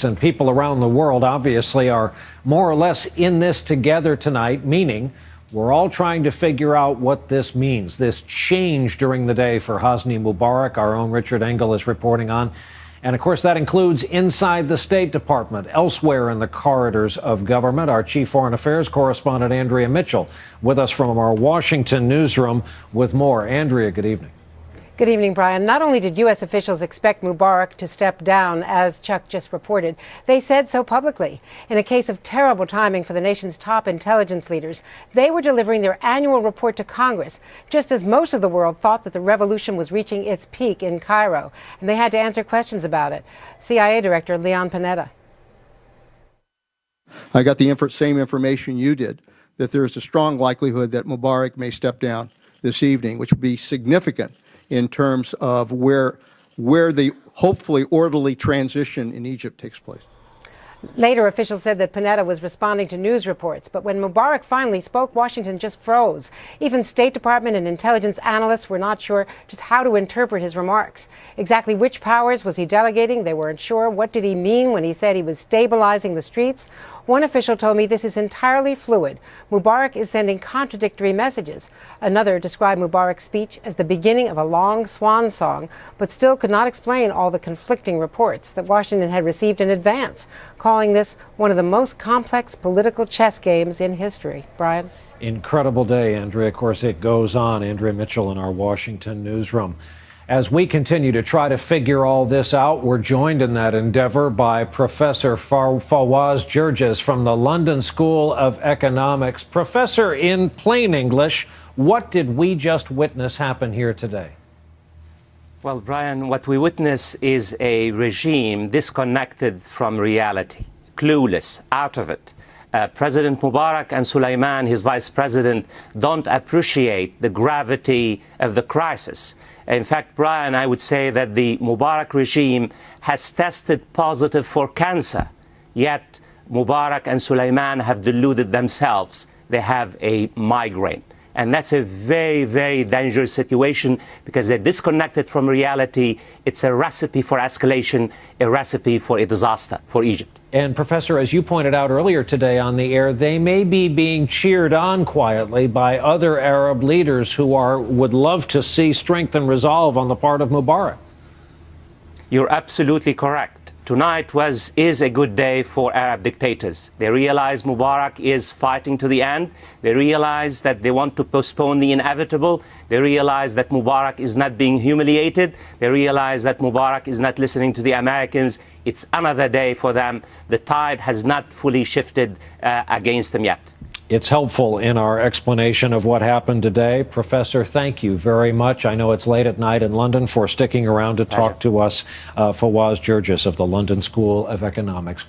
And people around the world obviously are more or less in this together tonight, meaning we're all trying to figure out what this means, this change during the day for Hosni Mubarak. Our own Richard Engel is reporting on. And of course, that includes inside the State Department, elsewhere in the corridors of government. Our chief foreign affairs correspondent, Andrea Mitchell, with us from our Washington newsroom with more. Andrea, good evening. Good evening, Brian. Not only did U.S. officials expect Mubarak to step down, as Chuck just reported, they said so publicly. In a case of terrible timing for the nation's top intelligence leaders, they were delivering their annual report to Congress, just as most of the world thought that the revolution was reaching its peak in Cairo, and they had to answer questions about it. CIA Director Leon Panetta. I got the same information you did, that there is a strong likelihood that Mubarak may step down this evening, which would be significant in terms of where the hopefully orderly transition in Egypt takes place. Later, officials said that Panetta was responding to news reports, but when Mubarak finally spoke, Washington just froze. Even State Department and intelligence analysts were not sure just how to interpret his remarks. Exactly which powers was he delegating? They weren't sure. What did he mean when he said he was stabilizing the streets? One official told me this is entirely fluid. Mubarak is sending contradictory messages. Another described Mubarak's speech as the beginning of a long swan song, but still could not explain all the conflicting reports that Washington had received in advance, calling this one of the most complex political chess games in history. Brian? Incredible day, Andrea. Of course, it goes on. Andrea Mitchell in our Washington newsroom. As we continue to try to figure all this out, we're joined in that endeavor by Professor Fawaz Gerges from the London School of Economics. Professor, in plain English, what did we just witness happen here today? Well, Brian, what we witness is a regime disconnected from reality, clueless, out of it. President Mubarak and Suleiman, his vice president, don't appreciate the gravity of the crisis. In fact, Brian, I would say that the Mubarak regime has tested positive for cancer, yet Mubarak and Suleiman have deluded themselves. They have a migraine. And that's a very, very dangerous situation because they're disconnected from reality. It's a recipe for escalation, a recipe for a disaster for Egypt. And Professor, as you pointed out earlier today on the air, they may be being cheered on quietly by other Arab leaders who would love to see strength and resolve on the part of Mubarak. You're absolutely correct. Tonight is a good day for Arab dictators. They realize Mubarak is fighting to the end. They realize that they want to postpone the inevitable. They realize that Mubarak is not being humiliated. They realize that Mubarak is not listening to the Americans. It's another day for them. The tide has not fully shifted against them yet. It's helpful in our explanation of what happened today. Professor, thank you very much. I know it's late at night in London for sticking around to talk to us. Fawaz Gerges of the London School of Economics.